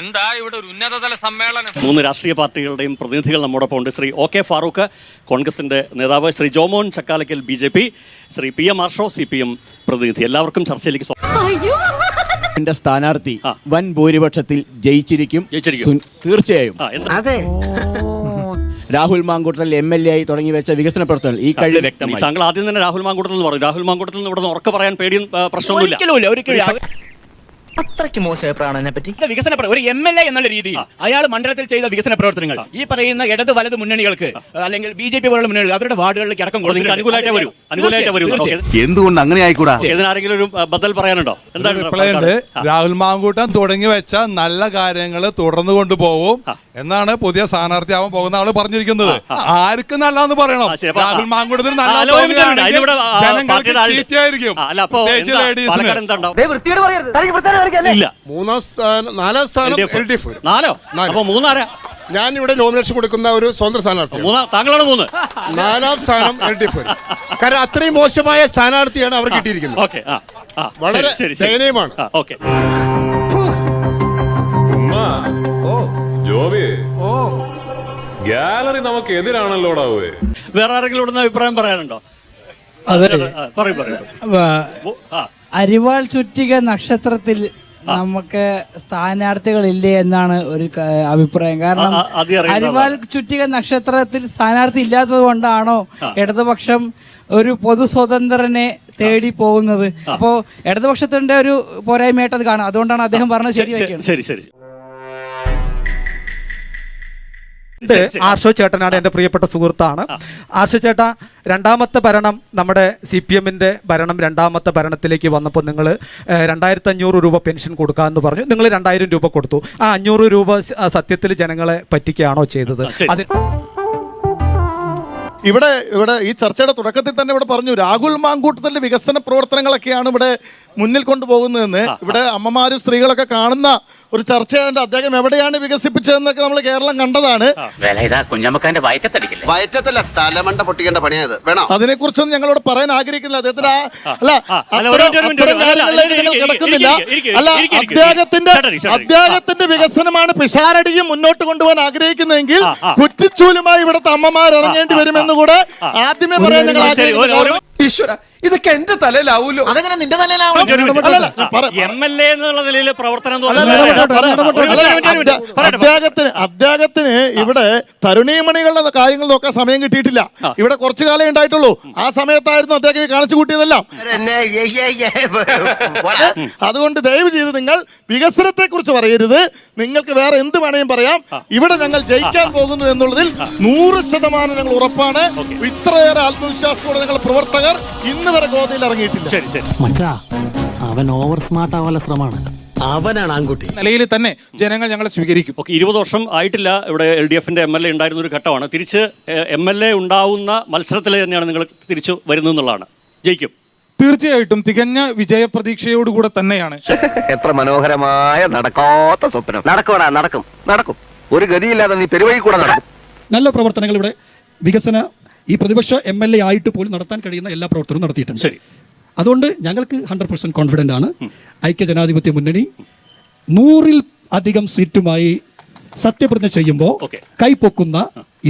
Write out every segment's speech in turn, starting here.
എന്താ ഇവിടെ ഒരു ഉന്നതതല സമ്മേളനം? 3 രാഷ്ട്രീയ പാർട്ടികളുടെയും പ്രതിനിധികൾ നമ്മോടൊപ്പം ഉണ്ട്. ശ്രീ OK ഫാറൂഖ്, കോൺഗ്രസിന്റെ നേതാവ്, Shri Jomon Chakkalakkal BJP, Shri PM Arsho CPM പ്രതിനിധി. എല്ലാവർക്കും ചർച്ചയിലേക്ക് എന്റെ സ്ഥാനാർത്ഥി വൻ ഭൂരിപക്ഷത്തിൽ ജയിച്ചിരിക്കും. തീർച്ചയായും. രാഹുൽ മാങ്കൂട്ടത്തിൽ MLA ആയി തുടങ്ങി വെച്ച വികസന പ്രവർത്തനങ്ങൾ ഈ കഴിവ് വ്യക്തമായി. താങ്കൾ ആദ്യം തന്നെ രാഹുൽ മാങ്കൂട്ടത്തിൽ എന്ന് പറഞ്ഞു. രാഹുൽ മാങ്കൂട്ടത്തിൽ നിന്ന് ഇവിടെ ഉറക്കെ പറയാൻ പേടിയും പ്രശ്നമൊന്നുമില്ല. ഒരിക്കലും അത്രയ്ക്ക് മോശമായ പ്രാണനെ പറ്റി വികസന ഒരു MLA എന്നുള്ള രീതിയിൽ അയാൾ മണ്ഡലത്തിൽ ചെയ്ത വികസന പ്രവർത്തനങ്ങൾ ഈ പറയുന്ന ഇടത് വലത് മുന്നണികൾക്ക് അല്ലെങ്കിൽ BJP പോലുള്ള മുന്നണികൾ അവരുടെ വാർഡുകളിലേക്ക് അടക്കം എന്തുകൊണ്ട് അങ്ങനെ ആയിക്കൂടാ? ഇതിനാരെങ്കിലും ഒരു ബദൽ പറയാനുണ്ടോ? എന്താണ്? രാഹുൽ മാങ്കൂട്ടം തുടങ്ങി വെച്ച നല്ല കാര്യങ്ങൾ തുടർന്നു കൊണ്ടുപോകും എന്നാണ് പുതിയ സ്ഥാനാർത്ഥിയാവാൻ പോകുന്ന ആള് പറഞ്ഞിരിക്കുന്നത്. ആർക്കും നല്ലതെന്ന് പറയണം. രാഹുൽ മാങ്കൂട്ടത്തിന് ഞാൻ ഇവിടെ നോമിനേഷൻ കൊടുക്കുന്ന ഒരു സ്വതന്ത്ര സ്ഥാനാർത്ഥി. താങ്കളാണ് 3. 4ാം സ്ഥാനം LDF. കാരണം അത്രയും മോശമായ സ്ഥാനാർത്ഥിയാണ് അവർ കിട്ടിയിരിക്കുന്നത്. വളരെ ദയനീയമാണ്. ഗാലറി നമുക്ക് എതിരാണല്ലോടാവേ. വേറെ ആരെങ്കിലും ഇവിടുന്ന് അഭിപ്രായം പറയാനുണ്ടോ? അരിവാൾ ചുറ്റിക നക്ഷത്രത്തിൽ നമുക്ക് സ്ഥാനാർത്ഥികളില്ലേ എന്നാണ് ഒരു അഭിപ്രായം. കാരണം അരിവാൾ ചുറ്റിക നക്ഷത്രത്തിൽ സ്ഥാനാർത്ഥി ഇല്ലാത്തത് കൊണ്ടാണോ ഇടതുപക്ഷം ഒരു പൊതു സ്വതന്ത്രനെ തേടി പോകുന്നത്? അപ്പോ ഇടതുപക്ഷത്തിന്റെ ഒരു പോരായ്മയായിട്ട് അത് കാണാം. അതുകൊണ്ടാണ് അദ്ദേഹം പറഞ്ഞത്. ശരി. ആർഷോ ചേട്ടനാണ് എൻ്റെ പ്രിയപ്പെട്ട സുഹൃത്താണ്. ആർഷോ ചേട്ടാ, രണ്ടാമത്തെ ഭരണം നമ്മുടെ CPM-ന്റെ ഭരണം രണ്ടാമത്തെ ഭരണത്തിലേക്ക് വന്നപ്പോൾ നിങ്ങൾ 2500 രൂപ പെൻഷൻ കൊടുക്കാമെന്ന് പറഞ്ഞു. നിങ്ങൾ 2000 രൂപ കൊടുത്തു. ആ 500 രൂപ സത്യത്തിൽ ജനങ്ങളെ പറ്റിക്കുകയാണോ ചെയ്തത്? ഇവിടെ ഈ ചർച്ചയുടെ തുടക്കത്തിൽ തന്നെ ഇവിടെ പറഞ്ഞു രാഹുൽ മാങ്കൂട്ടത്തിന്റെ വികസന പ്രവർത്തനങ്ങളൊക്കെയാണ് ഇവിടെ മുന്നിൽ കൊണ്ടുപോകുന്നതെന്ന്. ഇവിടെ അമ്മമാരും സ്ത്രീകളൊക്കെ കാണുന്ന ഒരു ചർച്ചയുണ്ട്. അദ്ദേഹം എവിടെയാണ് വികസിപ്പിച്ചതെന്നൊക്കെ നമ്മൾ കേരളം കണ്ടതാണ്. അതിനെക്കുറിച്ചൊന്നും ഞങ്ങളോട് പറയാൻ ആഗ്രഹിക്കുന്നില്ല. അദ്ദേഹത്തിന് കിടക്കുന്നില്ല. അല്ല, അദ്ദേഹത്തിന്റെ വികസനമാണ് പിഷാരടിയും മുന്നോട്ട് കൊണ്ടുപോകാൻ ആഗ്രഹിക്കുന്നതെങ്കിൽ കുറ്റിച്ചൂലുമായി ഇവിടുത്തെ അമ്മമാർ ഇറങ്ങേണ്ടി വരുമെന്ന് കൂടെ ആദ്യമേ പറയാൻ ഞങ്ങൾ ആഗ്രഹിക്കുന്നു. ഈശ്വര, ഇതൊക്കെ എന്റെ തലയിലാവൂലോ? അതെങ്ങനെ നിന്റെ തലയിലാവും? MLA എന്നുള്ള നിലയിൽ പ്രവർത്തനം അദ്ദേഹത്തിന് ഇവിടെ തരുണീമണികളുടെ കാര്യങ്ങൾ നോക്കാൻ സമയം കിട്ടിയിട്ടില്ല. ഇവിടെ കുറച്ചു കാലം ഉണ്ടായിട്ടുള്ളൂ. ആ സമയത്തായിരുന്നു അദ്ദേഹം കാണിച്ചു കൂട്ടിയതെല്ലാം. അതുകൊണ്ട് ദയവ് ചെയ്ത് നിങ്ങൾ വികസനത്തെ കുറിച്ച് പറയരുത്. നിങ്ങൾക്ക് വേറെ എന്ത് വേണേലും പറയാം. ഇവിടെ ഞങ്ങൾ ജയിക്കാൻ പോകുന്നു എന്നുള്ളതിൽ 100% ഞങ്ങൾ ഉറപ്പാണ്. ഇത്രയേറെ ആത്മവിശ്വാസത്തോടെ ഞങ്ങൾ പ്രവർത്തകർ ഇന്ന് വരെ ഗോതയിൽ ഇറങ്ങിയിട്ടില്ല. അവൻ ഓവർ സ്മാർട്ട് ആവാനുള്ള ശ്രമമാണ്. അവനാണ് ആൺകുട്ടി. നിലയിൽ തന്നെ ജനങ്ങൾ ഞങ്ങളെ സ്വീകരിക്കും. 20 വർഷം ആയിട്ടില്ല ഇവിടെ LDF-ന്റെ MLA ഉണ്ടായിരുന്ന ഒരു ഘട്ടമാണ്. തിരിച്ച് MLA ഉണ്ടാവുന്ന മത്സരത്തിൽ തന്നെയാണ് നിങ്ങൾ തിരിച്ചു വരുന്നതെന്നുള്ളതാണ്. ജയിക്കും തീർച്ചയായിട്ടും. തികഞ്ഞ വിജയപ്രതീക്ഷയോടുകൂടെ തന്നെയാണ്. എത്ര മനോഹരമായ നടക്കാത്ത സ്വപ്നം. നടക്കും. ഒരു ഗതിയില്ലാതെ നീ പെരുവഴി കൂടെ നടക്കും. നല്ല പ്രവർത്തനങ്ങൾ ഇവിടെ വികസന ഈ പ്രതിപക്ഷ MLA ആയിട്ട് പോലും നടത്താൻ കഴിയുന്ന എല്ലാ പ്രവർത്തനവും നടത്തിയിട്ടുണ്ട്. അതുകൊണ്ട് ഞങ്ങൾക്ക് 100% കോൺഫിഡൻ്റ് ആണ്. ഐക്യജനാധിപത്യ മുന്നണി 100-ൽ അധികം സീറ്റുമായി സത്യപ്രതിജ്ഞ ചെയ്യുമ്പോൾ കൈപ്പൊക്കുന്ന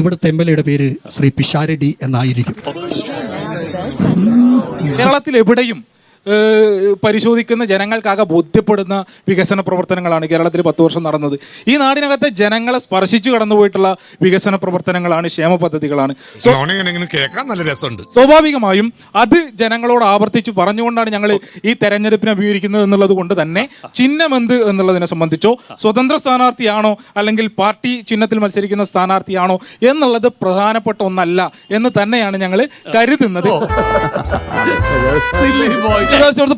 ഇവിടുത്തെ MLA-യുടെ പേര് ശ്രീ പിഷാരടി എന്നായിരിക്കും. കേരളത്തിൽ എവിടെയും പരിശോധിക്കുന്ന ജനങ്ങൾക്കാകെ ബോധ്യപ്പെടുന്ന വികസന പ്രവർത്തനങ്ങളാണ് കേരളത്തിൽ 10 വർഷം നടന്നത്. ഈ നാടിനകത്തെ ജനങ്ങളെ സ്പർശിച്ചു കടന്നുപോയിട്ടുള്ള വികസന പ്രവർത്തനങ്ങളാണ്, ക്ഷേമ പദ്ധതികളാണ്. സ്വാഭാവികമായും അത് ജനങ്ങളോട് ആവർത്തിച്ച് പറഞ്ഞുകൊണ്ടാണ് ഞങ്ങൾ ഈ തെരഞ്ഞെടുപ്പിനെ അഭിമുഖീകരിക്കുന്നത് എന്നുള്ളത് കൊണ്ട് തന്നെ ചിഹ്നമെന്ത് എന്നുള്ളതിനെ സംബന്ധിച്ചോ സ്വതന്ത്ര സ്ഥാനാർത്ഥിയാണോ അല്ലെങ്കിൽ പാർട്ടി ചിഹ്നത്തിൽ മത്സരിക്കുന്ന സ്ഥാനാർത്ഥിയാണോ എന്നുള്ളത് പ്രധാനപ്പെട്ട ഒന്നല്ല എന്ന് തന്നെയാണ് ഞങ്ങൾ കരുതുന്നത്.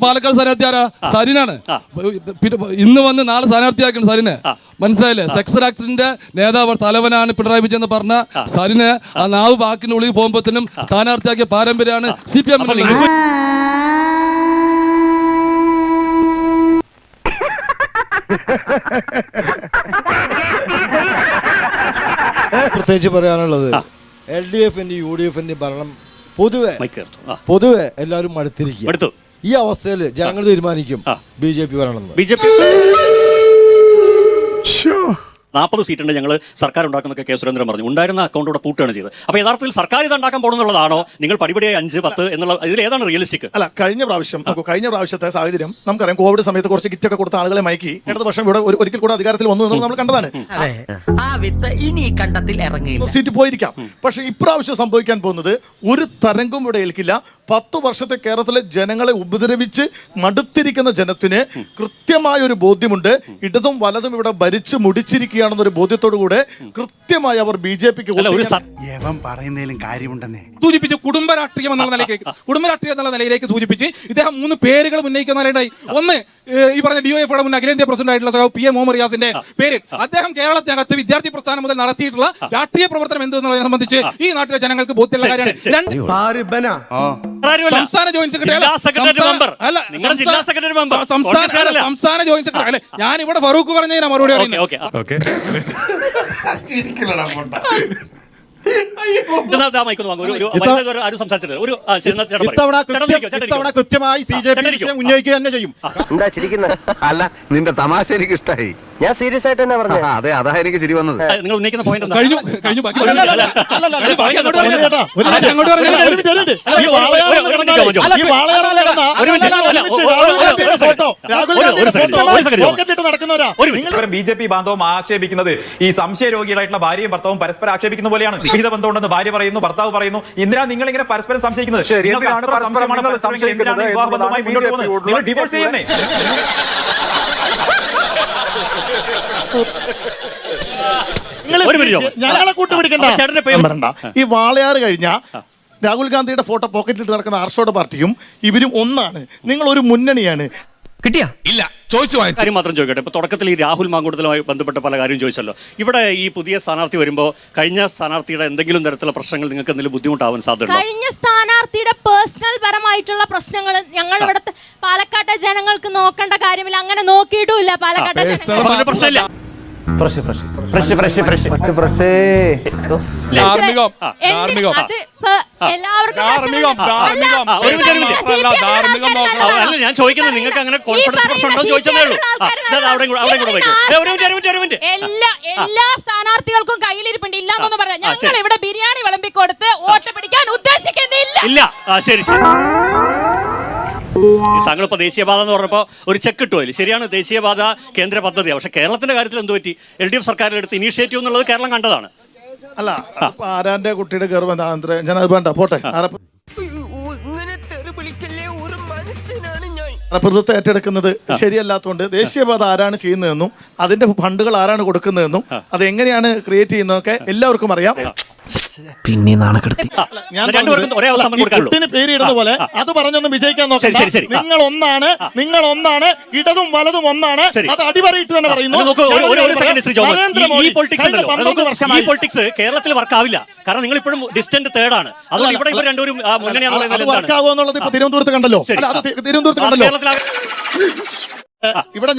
പാലക്കാട് സ്ഥാനാർത്ഥി ആരാ? സരിനാണ്. ഇന്ന് വന്ന് നാളെ സ്ഥാനാർത്ഥിയാക്കണം സരിന്. മനസ്സിലായില്ലേ? സെക്സ് ആക്സിഡന്റ് നേതാവ് തലവനാണ് പിണറായി വിജയൻ എന്ന് പറഞ്ഞ സരിന് ആ നാവ് വാക്കിന്റെ ഉള്ളിൽ പോകുമ്പോഴത്തേനും സ്ഥാനാർത്ഥിയാക്കിയ പാരമ്പര്യമാണ് CPM. പ്രത്യേകിച്ച് പറയാനുള്ളത് LDF-ന്റെ UDF-ന്റെ ഭരണം പൊതുവെ എല്ലാവരും മടുത്തിരിക്കും. ഈ അവസ്ഥയിൽ ജനങ്ങൾ തീരുമാനിക്കും BJP വരണമെന്ന്. 40 സീറ്റുണ്ട് ഞങ്ങൾ സർക്കാർ ഉണ്ടാക്കുന്നൊക്കെ കെ സുരേന്ദ്രൻ പറഞ്ഞു. ഉണ്ടായിരുന്ന അക്കൗണ്ടോടെ പൂട്ടുകയാണ് ചെയ്തത്. അപ്പോൾ യഥാർത്ഥത്തിൽ സർക്കാർ ഇത് ഉണ്ടാക്കാൻ പോകുന്നുള്ളതാണോ, നിങ്ങൾ പടിപടിയായി 5, 10 എന്നുള്ള ഇതിൽ ഏതാണ് റിയലിസ്റ്റിക്? അല്ല, കഴിഞ്ഞ പ്രാവശ്യത്തെ സാഹചര്യം നമുക്കറിയാം. കോവിഡ് സമയത്ത് കുറച്ച് കിറ്റൊക്കെ കൊടുത്ത ആളുകളെ മയക്കി ഇടതുപക്ഷം ഇവിടെ ഒരിക്കൽ കൂടെ അധികാരത്തിൽ വന്നു എന്നുള്ളത് നമ്മൾ കണ്ടതാണ്. സീറ്റ് പോയിരിക്കാം. പക്ഷെ ഇപ്രാവശ്യം സംഭവിക്കാൻ പോകുന്നത് ഒരു തരംഗം ഇവിടെ ഏൽക്കില്ല. 10 വർഷത്തെ കേരളത്തിലെ ജനങ്ങളെ ഉപദ്രവിച്ച് മടുത്തിരിക്കുന്ന ജനത്തിന് കൃത്യമായ ഒരു ബോധ്യമുണ്ട്. ഇടതും വലതും ഇവിടെ ഭരിച്ചു മുടിച്ചിരിക്കുകയാണെന്നൊരു ബോധ്യത്തോടു കൂടെ കൃത്യമായി അവർ BJPക്ക് പറയുന്നതിലും കാര്യമുണ്ടെന്നേ സൂചിപ്പിച്ചു. കുടുംബ രാഷ്ട്രീയം എന്നുള്ള നിലയിലേക്ക് സൂചിപ്പിച്ച് ഇദ്ദേഹം 3 പേരുകൾ ഉന്നയിക്കുന്നതിനായി. ഒന്ന്, ഈ പറഞ്ഞ DOF മുൻ അഖിലേന്ത്യാ പ്രസിഡന്റ് ആയിട്ടുള്ള PM മുഹമ്മദ് റിയാസിന്റെ പേര്. അദ്ദേഹം കേരളത്തിനകത്ത് വിദ്യാർത്ഥി പ്രസ്ഥാനം മുതൽ നടത്തിയിട്ടുള്ള രാഷ്ട്രീയ പ്രവർത്തനം എന്തെന്നുള്ളതിനെ സംബന്ധിച്ച് ഈ നാട്ടിലെ ജനങ്ങൾക്ക് ബോധ്യമുള്ള കാര്യമാണ്. സംസ്ഥാന ജോയിന്റ് സെക്രട്ടറി അല്ലെ, ഞാൻ ഇവിടെ ഫറൂഖ് പറഞ്ഞതിനാ മറുപടി പറയുന്നത്. ഇത്തവണ കൃത്യമായി CJP ഉന്നയിക്കുക തന്നെ ചെയ്യും. എന്താ ചിരിക്കുന്നത്? അല്ല, നിന്റെ തമാശ എനിക്ക് ഇഷ്ടായി. ഞാൻ സീരിയസ് ആയിട്ട് തന്നെ പറഞ്ഞു. അതെ, അതാ എനിക്ക് ചിരി വന്നത്. നിങ്ങൾ ഉന്നയിക്കുന്ന പോയിന്റ് കഴിഞ്ഞു. BJP ബാന്ധവം ആക്ഷേപിക്കുന്നത് ഈ സംശയ രോഗികളായിട്ടുള്ള ഭാര്യയും ഭർത്താവും പരസ്പരം ആക്ഷേപിക്കുന്ന പോലെയാണ്. വിഹിത ബന്ധമുണ്ടെന്ന് ഭാര്യ പറയുന്നു, ഭർത്താവ് പറയുന്നു. എന്തിനാ നിങ്ങൾ ഇങ്ങനെ പരസ്പരം സംശയിക്കുന്നത്? ഡിവോഴ്സ് ചെയ്യുന്നേ. ഞങ്ങളെ കൂട്ടുപിടിക്കണ്ട. ഈ വാളയാറ് കഴിഞ്ഞ രാഹുൽ ഗാന്ധിയുടെ ഫോട്ടോ പോക്കറ്റിലിട്ട് നടക്കുന്ന ആർഷോയുടെ പാർട്ടിയും ഇവരും ഒന്നാണ്. നിങ്ങൾ ഒരു മുന്നണിയാണ്. കിട്ടിയാ ഇല്ല ചോദിച്ചു കാര്യം മാത്രം ചോദിക്കട്ടെ. ഇപ്പോൾ തുടക്കത്തിൽ ഈ രാഹുൽ മാങ്കൂട്ടത്തിലുമായി ബന്ധപ്പെട്ട പല കാര്യം ചോദിച്ചല്ലോ. ഇവിടെ ഈ പുതിയ സ്ഥാനാർത്ഥി വരുമ്പോൾ കഴിഞ്ഞ സ്ഥാനാർത്ഥിയുടെ എന്തെങ്കിലും തരത്തിലുള്ള പ്രശ്നങ്ങൾ നിങ്ങൾക്ക് എന്തെങ്കിലും ബുദ്ധിമുട്ടാവാൻ സാധ്യത? കഴിഞ്ഞ സ്ഥാനാർത്ഥിയുടെ പേഴ്സണൽ പരമായിട്ടുള്ള പ്രശ്നങ്ങൾ ഞങ്ങൾ ഇവിടുത്തെ പാലക്കാട്ടെ ജനങ്ങൾക്ക് നോക്കേണ്ട കാര്യമില്ല. അങ്ങനെ നോക്കിയിട്ടുമില്ല. പാലക്കാട്ടെ പ്രശ്നമില്ല. ഞാൻ ചോദിക്കുന്നത് നിങ്ങൾക്ക് അങ്ങനെ കോൺഫിഡൻസ് പ്രശ്നമുണ്ടോ ചോദിച്ചതേ ഉള്ളൂ. എല്ലാ സ്ഥാനാർത്ഥികൾക്കും കയ്യിലിരിപ്പുണ്ട്. ഇല്ലാന്നൊന്നും പറയാം. ഞങ്ങൾ ഇവിടെ ബിരിയാണി വിളമ്പി കൊടുത്ത് വോട്ട് പിടിക്കാൻ ഉദ്ദേശിക്കുന്നില്ല. ശരി. താങ്കളിപ്പോൾ ദേശീയപാത എന്ന് പറഞ്ഞപ്പോൾ ഒരു ചെക്ക് കിട്ടുമല്ലോ. ശരിയാണ്, ദേശീയപാത കേന്ദ്ര പദ്ധതിയാണ്. പക്ഷെ കേരളത്തിന്റെ കാര്യത്തിൽ എന്ത് പറ്റി? LDF സർക്കാരിൽ എടുത്ത് ഇനീഷ്യേറ്റീവ് എന്നുള്ളത് കേരളം കണ്ടതാണ്. അല്ല, ആരാന്റെ കുട്ടിയുടെ ഗർഭം ഞാനത് വേണ്ട, പോട്ടെ. പ്രതിത്വം ഏറ്റെടുക്കുന്നത് ശരിയല്ലാത്തതുകൊണ്ട് ദേശീയപാത ആരാണ് ചെയ്യുന്നതെന്നും അതിന്റെ ഫണ്ടുകൾ ആരാണ് കൊടുക്കുന്നതെന്നും അത് എങ്ങനെയാണ് ക്രിയേറ്റ് ചെയ്യുന്നതൊക്കെ എല്ലാവർക്കും അറിയാം. പിന്നെ നാണക്കെടുത്തി പേരിടുന്ന പോലെ അത് പറഞ്ഞൊന്നും വിജയിക്കാൻ നോക്കാം. നിങ്ങൾ ഒന്നാണ്, ഇടതും വലതും ഒന്നാണ്. അത് അടിവരയിട്ട് തന്നെ പറയുന്നു. ഈ പൊളിറ്റിക്സ് കേരളത്തിൽ വർക്കാവില്ല. കാരണം നിങ്ങൾ ഇപ്പോഴും ഡിസ്റ്റന്റ് തേർഡാണ്. അതുകൊണ്ട് ഇവിടെ ഇവർ രണ്ടുപേരും വർക്കാവുക എന്നുള്ളത് ഇപ്പൊ തിരുവനന്തപുരത്ത് കണ്ടല്ലോ. ഇവിടെ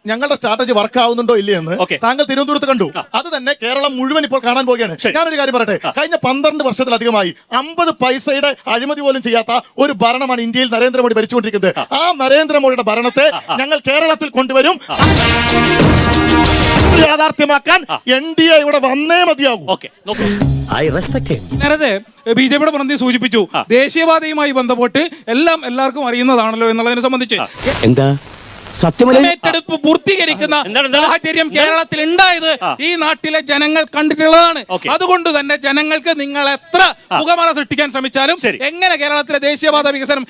ഞങ്ങളുടെ സ്ട്രാറ്റജി വർക്ക് ആവുന്നുണ്ടോ ഇല്ലയെന്ന് താങ്കൾ തിരുവനന്തപുരത്ത് കണ്ടു. അത് തന്നെ കേരളം മുഴുവൻ ഇപ്പോൾ കാണാൻ പോവുകയാണ്. ഞാനൊരു കാര്യം പറയട്ടെ. കഴിഞ്ഞ 12 വർഷത്തിലധികമായി 50 പൈസയുടെ അഴിമതി പോലും ചെയ്യാത്ത ഒരു ഭരണമാണ് ഇന്ത്യയിൽ നരേന്ദ്രമോദി ഭരിച്ചുകൊണ്ടിരിക്കുന്നത്. ആ നരേന്ദ്രമോദിയുടെ ഭരണത്തെ ഞങ്ങൾ കേരളത്തിൽ കൊണ്ടുവരും. യാഥാർത്ഥ്യമാക്കാൻ NDA ഇവിടെ വന്നേ മതിയാകും. നേരത്തെ BJPയുടെ പ്രതിനിധി സൂചിപ്പിച്ചു, ദേശീയപാതയുമായി ബന്ധപ്പെട്ട് എല്ലാവർക്കും അറിയുന്നതാണല്ലോ എന്നുള്ളതിനെ സംബന്ധിച്ച്. എന്താ ഏറ്റെടുപ്പ് പൂർത്തീകരിക്കുന്ന സാഹചര്യം കേരളത്തിൽ ഉണ്ടായത് ഈ നാട്ടിലെ ജനങ്ങൾ കണ്ടിട്ടുള്ളതാണ്. അതുകൊണ്ട് തന്നെ ജനങ്ങൾക്ക് നിങ്ങൾ എത്ര പുകമറ സൃഷ്ടിക്കാൻ ശ്രമിച്ചാലും എങ്ങനെ കേരളത്തിലെ ദേശീയപാത വികസനം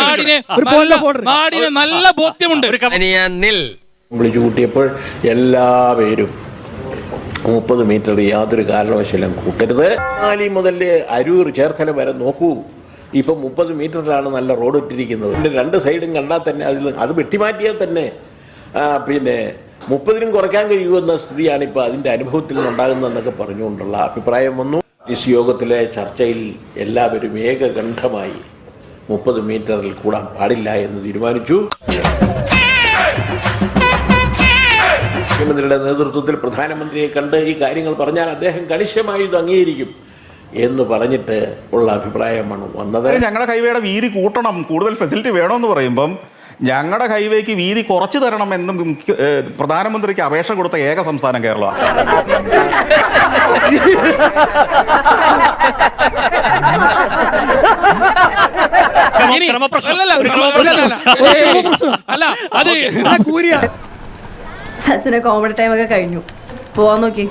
നാടിന് നല്ല ബോധ്യമുണ്ട്. വിളിച്ചു കൂട്ടിയപ്പോൾ എല്ലാവരും 30 മീറ്റർ യാതൊരു കാരണവശാലും കൂട്ടരുത്. ആലി മുതൽ അരൂർ ചേർത്തല വരെ നോക്കൂ. ഇപ്പം 30 മീറ്ററിലാണ് നല്ല റോഡ് ഇട്ടിരിക്കുന്നത്. 2 സൈഡും കണ്ടാൽ തന്നെ അത് വെട്ടിമാറ്റിയാൽ തന്നെ പിന്നെ 30-നും കുറയ്ക്കാൻ കഴിയുമെന്ന സ്ഥിതിയാണ് ഇപ്പോൾ അതിൻ്റെ അനുഭവത്തിൽ നിന്നുണ്ടാകുന്നതെന്നൊക്കെ പറഞ്ഞുകൊണ്ടുള്ള അഭിപ്രായം വന്നു. ഈ യോഗത്തിലെ ചർച്ചയിൽ എല്ലാവരും ഏകകണ്ഠമായി 30 മീറ്ററിൽ കൂടാൻ പാടില്ല എന്ന് തീരുമാനിച്ചു. മുഖ്യമന്ത്രിയുടെ നേതൃത്വത്തിൽ പ്രധാനമന്ത്രിയെ കണ്ട് ഈ കാര്യങ്ങൾ പറഞ്ഞാൽ അദ്ദേഹം കണിശമായി ഇത് അംഗീകരിക്കും. എന്ന് പറഞ്ഞിട്ട് ഉള്ള അഭിപ്രായമാണ് വന്നത്. ഞങ്ങളുടെ ഹൈവേയുടെ വീതി കൂട്ടണം, കൂടുതൽ ഫെസിലിറ്റി വേണമെന്ന് പറയുമ്പം ഞങ്ങളുടെ ഹൈവേക്ക് വീതി കുറച്ചു തരണം എന്നും പ്രധാനമന്ത്രിക്ക് അപേക്ഷ കൊടുത്ത ഏക സംസ്ഥാനം കേരളമാണ്. സച്ചിനെ കോമഡി ടൈം ഒക്കെ കഴിഞ്ഞു, പോവാൻ നോക്കി.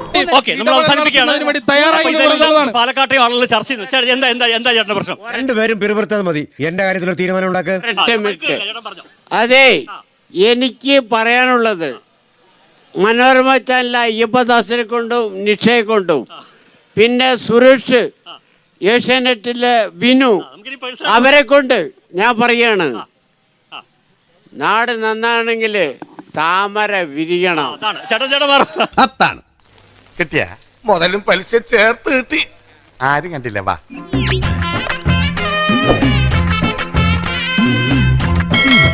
പാലക്കാട്ടെ ആളുകൾ ചർച്ച ചെയ്യുന്നു. എന്താ ചേട്ടന്റെ പ്രശ്നം? രണ്ടുപേരും പിറുപിറുത്തത് മതി, എന്റെ കാര്യത്തിൽ ഒരു തീരുമാനം ഉണ്ടാക്കുക. അതെ, എനിക്ക് പറയാനുള്ളത് മനോരമ ചാനൽ അയ്യപ്പദാസിനെ കൊണ്ടും നിഷയെ കൊണ്ടും പിന്നെ സുരേഷ് ഏഷ്യാനെറ്റിലെ വിനു അവരെ കൊണ്ട് ഞാൻ പറയാണ്, നാട് നന്നാണെങ്കിൽ താമര വിരിയണം. അത്താണ് കിട്ടിയ മുതലും പലിശ ചേർത്ത് കിട്ടി. ആരും കണ്ടില്ല വാ.